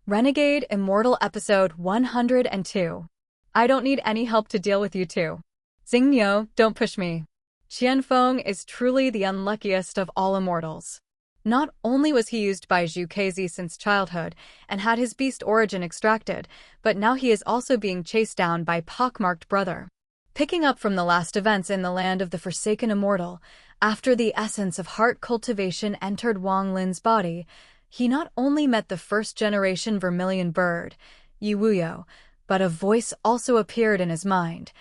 Renegade Immortal Episode 102. I don't need any help to deal with you two. Xingniu, don't push me. Qianfeng is truly the unluckiest of all immortals. Not only was he used by Zhu Kezi since childhood and had his beast origin extracted, but now he is also being chased down by pockmarked brother. Picking up from the last events in the land of the Forsaken Immortal, after the essence of heart cultivation entered Wang Lin's body, he not only met the first-generation vermilion bird, Yi Wuyo, but a voice also appeared in his mind,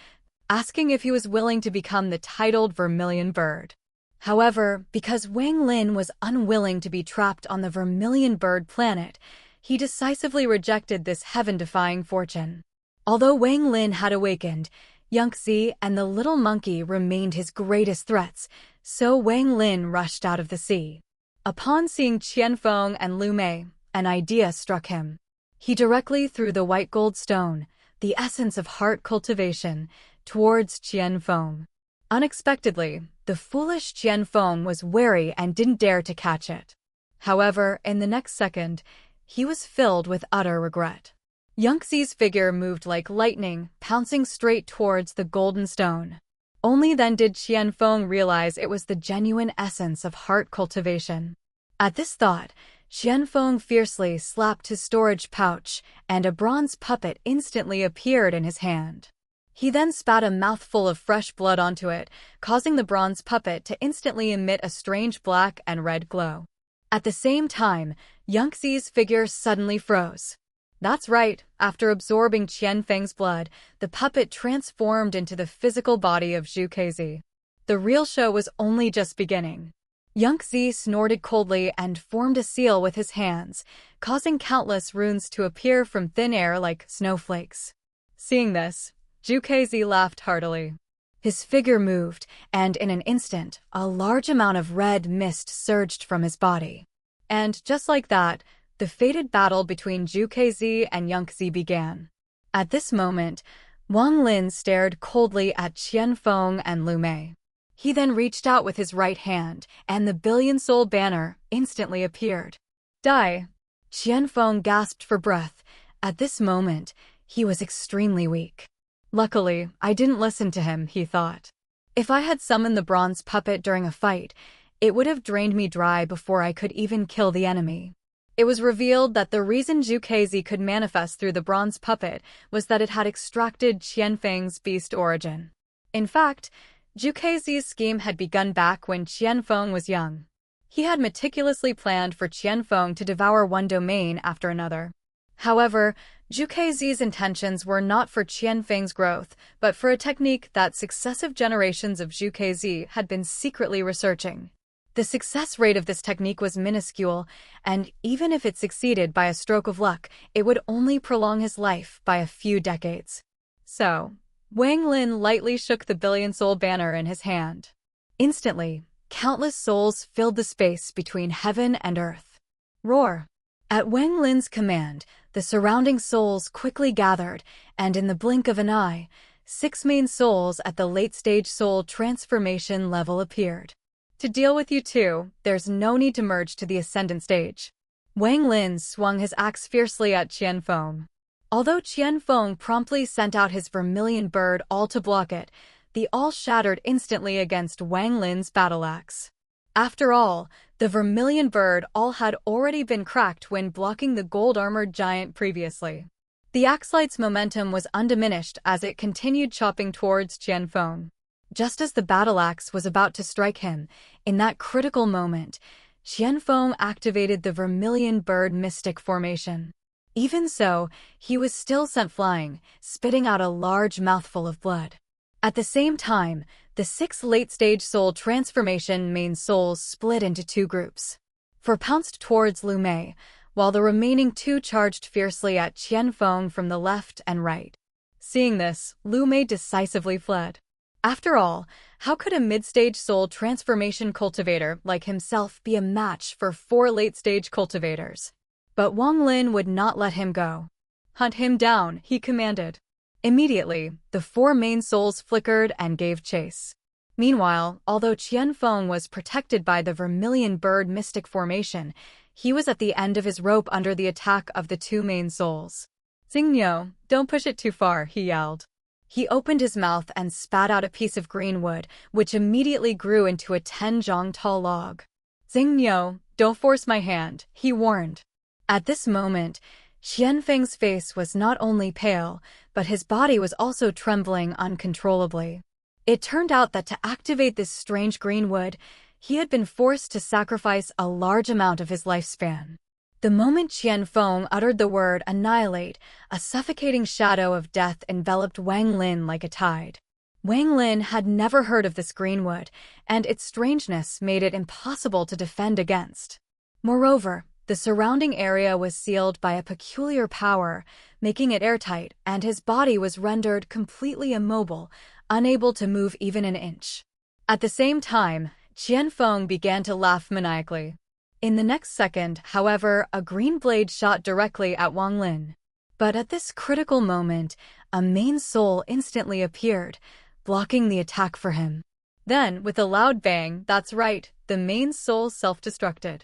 asking if he was willing to become the titled vermilion bird. However, because Wang Lin was unwilling to be trapped on the vermilion bird planet, he decisively rejected this heaven-defying fortune. Although Wang Lin had awakened, Yangtze and the little monkey remained his greatest threats, so Wang Lin rushed out of the sea. Upon seeing Qianfeng and Lu Mei, an idea struck him. He directly threw the white gold stone, the essence of heart cultivation, towards Qianfeng. Unexpectedly, the foolish Qianfeng was wary and didn't dare to catch it. However, in the next second, he was filled with utter regret. Yangtze's figure moved like lightning, pouncing straight towards the golden stone. Only then did Qianfeng realize it was the genuine essence of heart cultivation. At this thought, Qianfeng fiercely slapped his storage pouch, and a bronze puppet instantly appeared in his hand. He then spat a mouthful of fresh blood onto it, causing the bronze puppet to instantly emit a strange black and red glow. At the same time, Yangtze's figure suddenly froze. That's right, after absorbing Qianfeng's blood, the puppet transformed into the physical body of Zhu Kezi. The real show was only just beginning. Yangtze snorted coldly and formed a seal with his hands, causing countless runes to appear from thin air like snowflakes. Seeing this, Zhu Kezi laughed heartily. His figure moved, and in an instant, a large amount of red mist surged from his body. And just like that, the fated battle between Zhu Kezi and Yangtze began. At this moment, Wang Lin stared coldly at Qianfeng and Lu Mei. He then reached out with his right hand, and the billion-soul banner instantly appeared. Die! Qianfeng gasped for breath. At this moment, he was extremely weak. Luckily, I didn't listen to him, he thought. If I had summoned the bronze puppet during a fight, it would have drained me dry before I could even kill the enemy. It was revealed that the reason Zhu Kezi could manifest through the bronze puppet was that it had extracted Qianfeng's beast origin. In fact, Zhu Kezi's scheme had begun back when Qianfeng was young. He had meticulously planned for Qianfeng to devour one domain after another. However, Zhu Kezi's intentions were not for Qianfeng's growth, but for a technique that successive generations of Zhu Kezi had been secretly researching. The success rate of this technique was minuscule, and even if it succeeded by a stroke of luck, it would only prolong his life by a few decades. So, Wang Lin lightly shook the billion-soul banner in his hand. Instantly, countless souls filled the space between heaven and earth. Roar! At Wang Lin's command, the surrounding souls quickly gathered, and in the blink of an eye, 6 main souls at the late-stage soul transformation level appeared. To deal with you two, there's no need to merge to the ascendant stage. Wang Lin swung his axe fiercely at Qianfeng. Although Qianfeng promptly sent out his vermilion bird all to block it, the all shattered instantly against Wang Lin's battle axe. After all, the vermilion bird all had already been cracked when blocking the gold-armored giant previously. The axelight's momentum was undiminished as it continued chopping towards Qianfeng. Just as the battle axe was about to strike him, in that critical moment, Qianfeng activated the vermilion bird mystic formation. Even so, he was still sent flying, spitting out a large mouthful of blood. At the same time, the 6 late-stage soul transformation main souls split into 2 groups. 4 pounced towards Lu Mei, while the remaining 2 charged fiercely at Qianfeng from the left and right. Seeing this, Lu Mei decisively fled. After all, how could a mid-stage soul transformation cultivator like himself be a match for 4 late-stage cultivators? But Wang Lin would not let him go. Hunt him down, he commanded. Immediately, the 4 main souls flickered and gave chase. Meanwhile, although Qianfeng was protected by the vermilion bird mystic formation, He was at the end of his rope under the attack of the two main souls. "Xingniu, don't push it too far," he yelled. He opened his mouth and spat out a piece of green wood, which immediately grew into a 10-jong-tall log. "Xingniu, don't force my hand," he warned. At this moment, Qianfeng's face was not only pale, but his body was also trembling uncontrollably. It turned out that to activate this strange green wood, he had been forced to sacrifice a large amount of his lifespan. The moment Qianfeng uttered the word annihilate, a suffocating shadow of death enveloped Wang Lin like a tide. Wang Lin had never heard of this green wood, and its strangeness made it impossible to defend against. Moreover, the surrounding area was sealed by a peculiar power, making it airtight, and his body was rendered completely immobile, unable to move even an inch. At the same time, Qianfeng began to laugh maniacally. In the next second, however, a green blade shot directly at Wang Lin. But at this critical moment, a main soul instantly appeared, blocking the attack for him. Then, with a loud bang, that's right, the main soul self-destructed.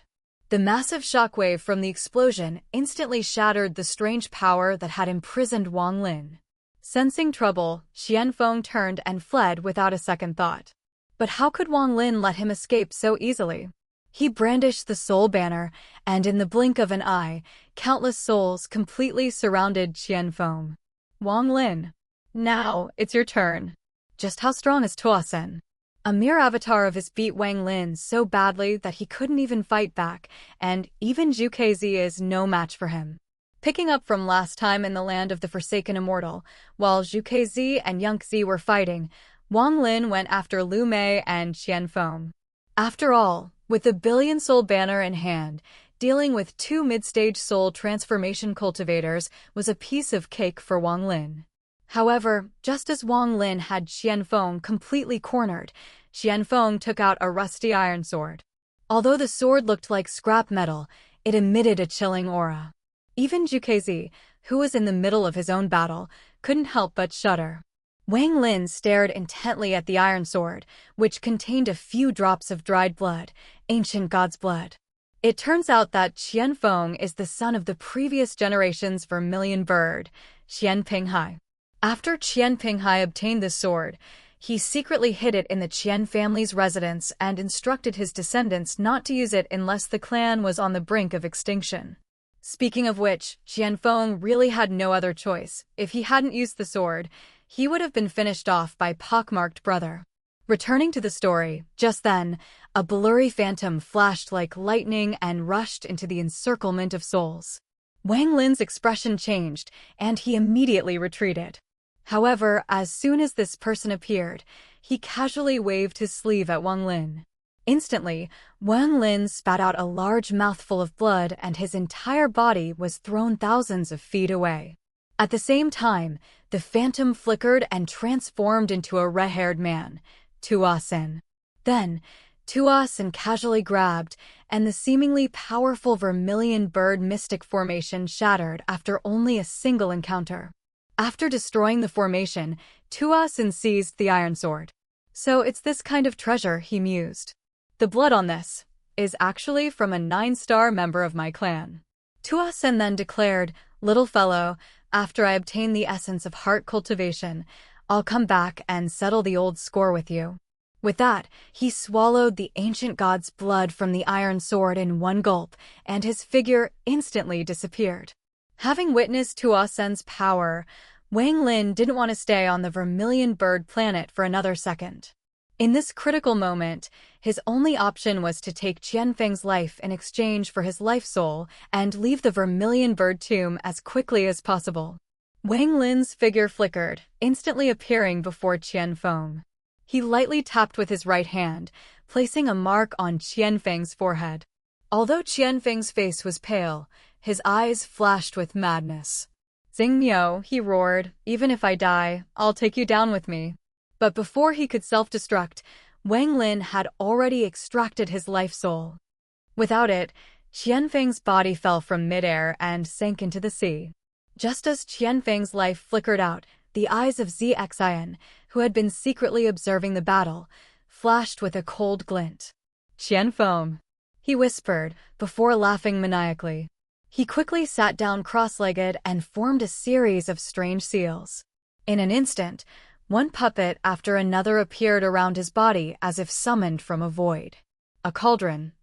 The massive shockwave from the explosion instantly shattered the strange power that had imprisoned Wang Lin. Sensing trouble, Qianfeng turned and fled without a second thought. But how could Wang Lin let him escape so easily? He brandished the soul banner, and in the blink of an eye, countless souls completely surrounded Qianfeng. "Wang Lin, now it's your turn." Just how strong is Tuo Sen? A mere avatar of his beat Wang Lin so badly that he couldn't even fight back, and even Zhu Kezi is no match for him. Picking up from last time in the land of the Forsaken Immortal, while Zhu Kezi and Yangzi were fighting, Wang Lin went after Lu Mei and Qianfeng. After all, with the billion soul banner in hand, dealing with two mid-stage soul transformation cultivators was a piece of cake for Wang Lin. However, just as Wang Lin had Qianfeng completely cornered, Qianfeng took out a rusty iron sword. Although the sword looked like scrap metal, it emitted a chilling aura. Even Zhu Kezi, who was in the middle of his own battle, couldn't help but shudder. Wang Lin stared intently at the iron sword, which contained a few drops of dried blood, ancient god's blood. It turns out that Qianfeng is the son of the previous generation's vermilion bird, Qianpinghai. After Qianpinghai obtained this sword, he secretly hid it in the Qian family's residence and instructed his descendants not to use it unless the clan was on the brink of extinction. Speaking of which, Qianfeng really had no other choice. If he hadn't used the sword, he would have been finished off by pockmarked brother. Returning to the story, just then, a blurry phantom flashed like lightning and rushed into the encirclement of souls. Wang Lin's expression changed, and he immediately retreated. However, as soon as this person appeared, he casually waved his sleeve at Wang Lin. Instantly, Wang Lin spat out a large mouthful of blood and his entire body was thrown thousands of feet away. At the same time, the phantom flickered and transformed into a red-haired man, Tuo Sen. Then, Tuo Sen casually grabbed, and the seemingly powerful vermilion bird mystic formation shattered after only a single encounter. After destroying the formation, Tuo Sen seized the iron sword. So it's this kind of treasure, he mused. The blood on this is actually from a 9-star member of my clan. Tuo Sen then declared, "Little fellow, after I obtain the essence of heart cultivation, I'll come back and settle the old score with you." With that, he swallowed the ancient god's blood from the iron sword in one gulp, and his figure instantly disappeared. Having witnessed Tuo Sen's power, Wang Lin didn't want to stay on the vermilion bird planet for another second. In this critical moment, his only option was to take Qianfeng's life in exchange for his life soul and leave the vermilion bird tomb as quickly as possible. Wang Lin's figure flickered, instantly appearing before Qianfeng. He lightly tapped with his right hand, placing a mark on Qianfeng's forehead. Although Qianfeng's face was pale, his eyes flashed with madness. "Xingniu," he roared, "even if I die, I'll take you down with me." But before he could self-destruct, Wang Lin had already extracted his life soul. Without it, Qianfeng's body fell from midair and sank into the sea. Just as Qianfeng's life flickered out, the eyes of Zxian, who had been secretly observing the battle, flashed with a cold glint. "Qianfeng." he whispered, before laughing maniacally. He quickly sat down cross-legged and formed a series of strange seals. In an instant, one puppet after another appeared around his body as if summoned from a void. A cauldron,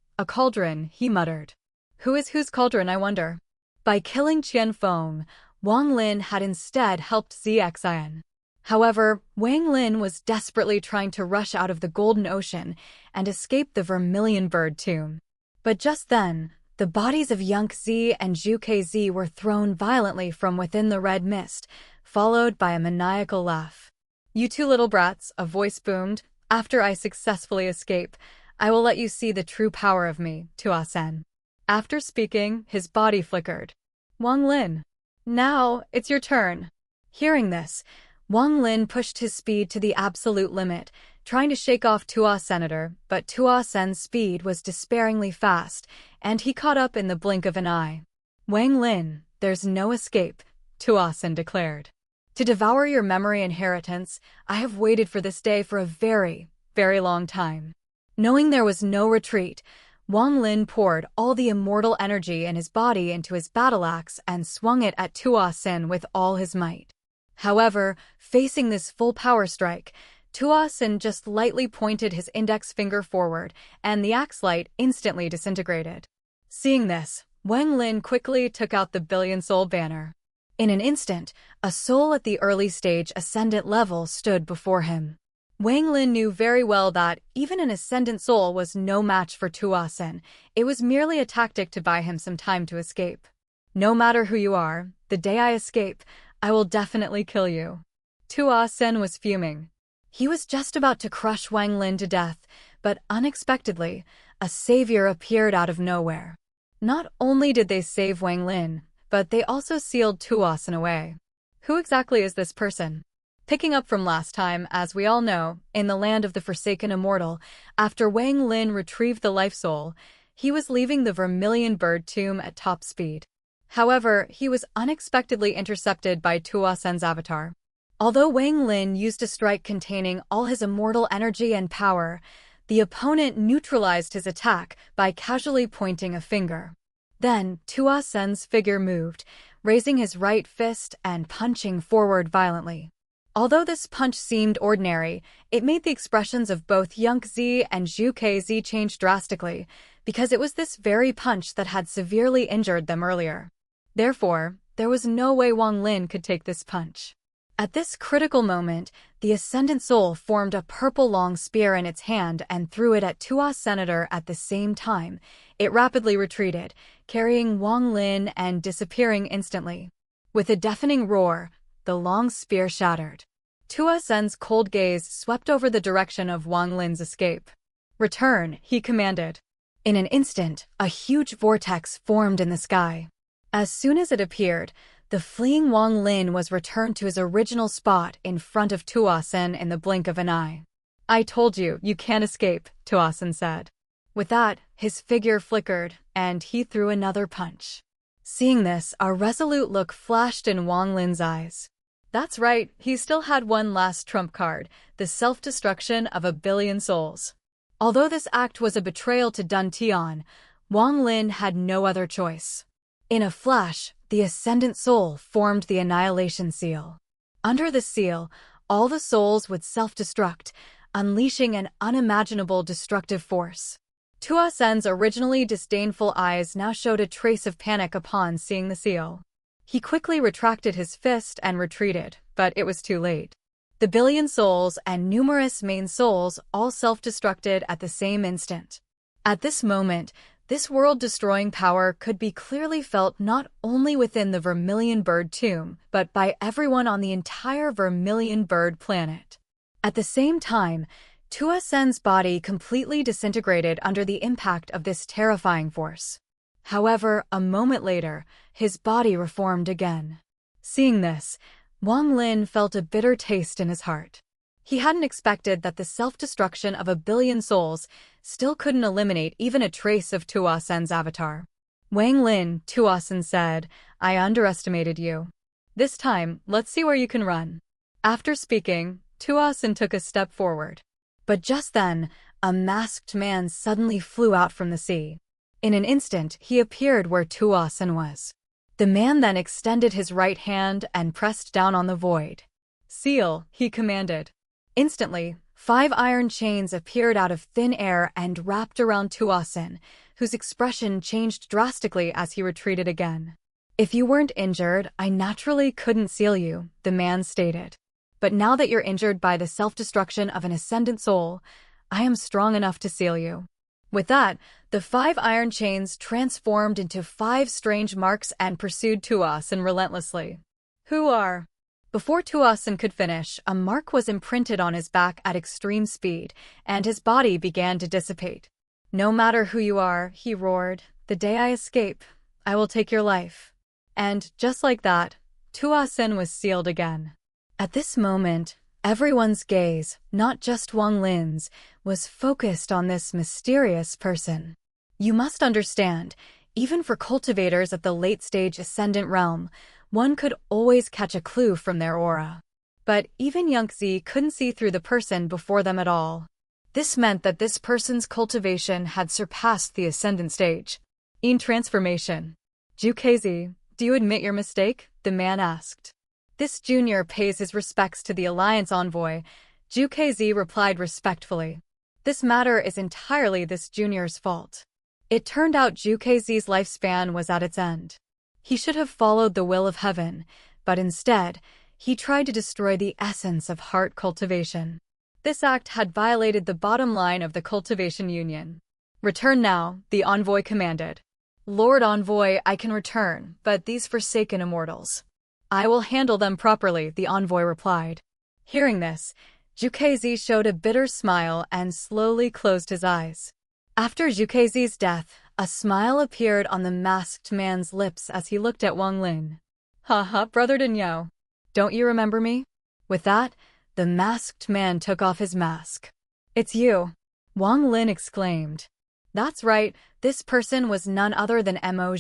he muttered. Who is whose cauldron, I wonder? By killing Qianfeng, Wang Lin had instead helped Zxian. However, Wang Lin was desperately trying to rush out of the Golden Ocean and escape the Vermilion Bird tomb. But just then, the bodies of Yangzi and Zhu Kezi were thrown violently from within the red mist, followed by a maniacal laugh. You two little brats, a voice boomed. After I successfully escape, I will let you see the true power of me, Tuo Sen. After speaking, his body flickered. Wang Lin. Now, it's your turn. Hearing this, Wang Lin pushed his speed to the absolute limit, trying to shake off Tuo Senator, but Tuo Sen's speed was despairingly fast, and he caught up in the blink of an eye. Wang Lin, there's no escape, Tuo Sen declared. To devour your memory inheritance, I have waited for this day for a very, very long time. Knowing there was no retreat, Wang Lin poured all the immortal energy in his body into his battle axe and swung it at Tuo Sen with all his might. However, facing this full power strike, Tuo Sen just lightly pointed his index finger forward, and the axe light instantly disintegrated. Seeing this, Wang Lin quickly took out the billion-soul banner. In an instant, a soul at the early stage ascendant level stood before him. Wang Lin knew very well that even an ascendant soul was no match for Tuo Sen. It was merely a tactic to buy him some time to escape. No matter who you are, the day I escape, I will definitely kill you. Tuo Sen was fuming. He was just about to crush Wang Lin to death, but unexpectedly, a savior appeared out of nowhere. Not only did they save Wang Lin, but they also sealed Tuo Sen away. Who exactly is this person? Picking up from last time, as we all know, in the land of the Forsaken Immortal, after Wang Lin retrieved the life soul, he was leaving the Vermilion Bird tomb at top speed. However, he was unexpectedly intercepted by Tuo Sen's avatar. Although Wang Lin used a strike containing all his immortal energy and power, the opponent neutralized his attack by casually pointing a finger. Then, Tuo Sen's figure moved, raising his right fist and punching forward violently. Although this punch seemed ordinary, it made the expressions of both Yangzi and Zhu Kezi change drastically, because it was this very punch that had severely injured them earlier. Therefore, there was no way Wang Lin could take this punch. At this critical moment, the Ascendant Soul formed a purple long spear in its hand and threw it at Tuo Senator at the same time. It rapidly retreated, carrying Wang Lin and disappearing instantly. With a deafening roar, the long spear shattered. Tuo Sen's cold gaze swept over the direction of Wang Lin's escape. Return, he commanded. In an instant, a huge vortex formed in the sky. As soon as it appeared, the fleeing Wang Lin was returned to his original spot in front of Tuo Sen in the blink of an eye. I told you, you can't escape, Tuo Sen said. With that, his figure flickered, and he threw another punch. Seeing this, a resolute look flashed in Wang Lin's eyes. That's right, he still had one last trump card, the self-destruction of 1 billion souls. Although this act was a betrayal to Dun Tian, Wang Lin had no other choice. In a flash, the Ascendant Soul formed the Annihilation Seal. Under the seal, all the souls would self-destruct, unleashing an unimaginable destructive force. Tuo Sen's originally disdainful eyes now showed a trace of panic upon seeing the seal. He quickly retracted his fist and retreated, but it was too late. The billion souls and numerous main souls all self-destructed at the same instant. At this moment, this world-destroying power could be clearly felt not only within the Vermilion Bird tomb, but by everyone on the entire Vermilion Bird planet. At the same time, Tuo Sen's body completely disintegrated under the impact of this terrifying force. However, a moment later, his body reformed again. Seeing this, Wang Lin felt a bitter taste in his heart. He hadn't expected that the self-destruction of 1 billion souls still couldn't eliminate even a trace of Tuo Sen's avatar. Wang Lin, Tuo Sen said, I underestimated you. This time, let's see where you can run. After speaking, Tuo Sen took a step forward. But just then, a masked man suddenly flew out from the sea. In an instant, he appeared where Tuo Sen was. The man then extended his right hand and pressed down on the void. "Seal," he commanded. Instantly, 5 iron chains appeared out of thin air and wrapped around Tuo Sen, whose expression changed drastically as he retreated again. "If you weren't injured, I naturally couldn't seal you," the man stated. "But now that you're injured by the self-destruction of an ascendant soul, I am strong enough to seal you." With that, the 5 iron chains transformed into 5 strange marks and pursued Tuo Sen relentlessly. "Who are?" Before Tuo Sen could finish, a mark was imprinted on his back at extreme speed, and his body began to dissipate. "No matter who you are," he roared, "the day I escape, I will take your life." And, just like that, Tuo Sen was sealed again. At this moment, everyone's gaze, not just Wang Lin's, was focused on this mysterious person. You must understand, even for cultivators of the late-stage Ascendant realm, one could always catch a clue from their aura. But even Yangtze couldn't see through the person before them at all. This meant that this person's cultivation had surpassed the Ascendant stage. In transformation. "Zhukazi, do you admit your mistake?" the man asked. "This junior pays his respects to the Alliance envoy," Zhukazi replied respectfully. "This matter is entirely this junior's fault." It turned out Zhukazi's lifespan was at its end. He should have followed the will of heaven, but instead, he tried to destroy the essence of heart cultivation. This act had violated the bottom line of the cultivation union. "Return now," the envoy commanded. "Lord Envoy, I can return, but these forsaken immortals." "I will handle them properly," the envoy replied. Hearing this, Zhukazi showed a bitter smile and slowly closed his eyes. After Zhukazi's death, a smile appeared on the masked man's lips as he looked at Wang Lin. "Haha, Brother Donghua. Don't you remember me?" With that, the masked man took off his mask. "It's you," Wang Lin exclaimed. That's right, this person was none other than Mog,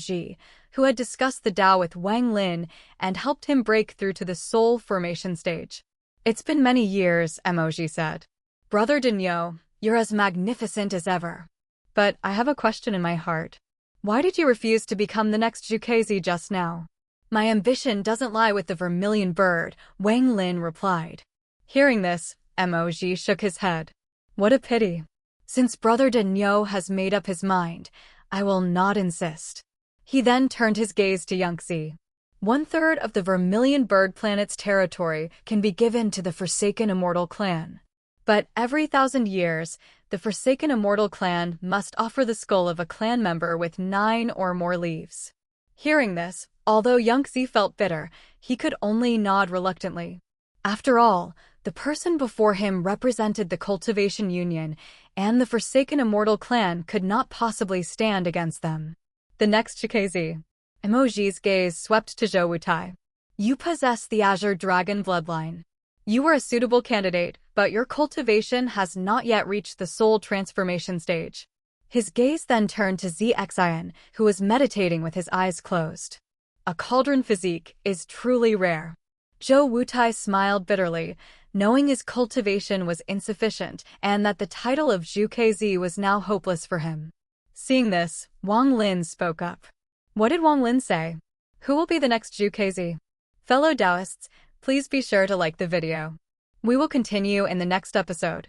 who had discussed the Tao with Wang Lin and helped him break through to the soul formation stage. "It's been many years," Mog said. "Brother Donghua, you're as magnificent as ever. But I have a question in my heart. Why did you refuse to become the next Zhukazi just now?" "My ambition doesn't lie with the vermilion bird," Wang Lin replied. Hearing this, Mog shook his head. "What a pity. Since Brother Donghua has made up his mind, I will not insist." He then turned his gaze to Yangtze. 1/3 of the Vermilion Bird Planet's territory can be given to the Forsaken Immortal Clan. But every 1,000 years, the Forsaken Immortal Clan must offer the skull of a clan member with 9 or more leaves. Hearing this, although Yangtze felt bitter, he could only nod reluctantly. After all, the person before him represented the Cultivation Union, and the Forsaken Immortal Clan could not possibly stand against them. "The next Zhukazi." Emoji's gaze swept to Zhou Wutai. "You possess the Azure Dragon bloodline. You were a suitable candidate, but your cultivation has not yet reached the soul transformation stage." His gaze then turned to Xian, who was meditating with his eyes closed. "A cauldron physique is truly rare." Zhou Wutai smiled bitterly, knowing his cultivation was insufficient and that the title of Zhukazi was now hopeless for him. Seeing this, Wang Lin spoke up. What did Wang Lin say? Who will be the next Zhukazi? Fellow Taoists, please be sure to like the video. We will continue in the next episode.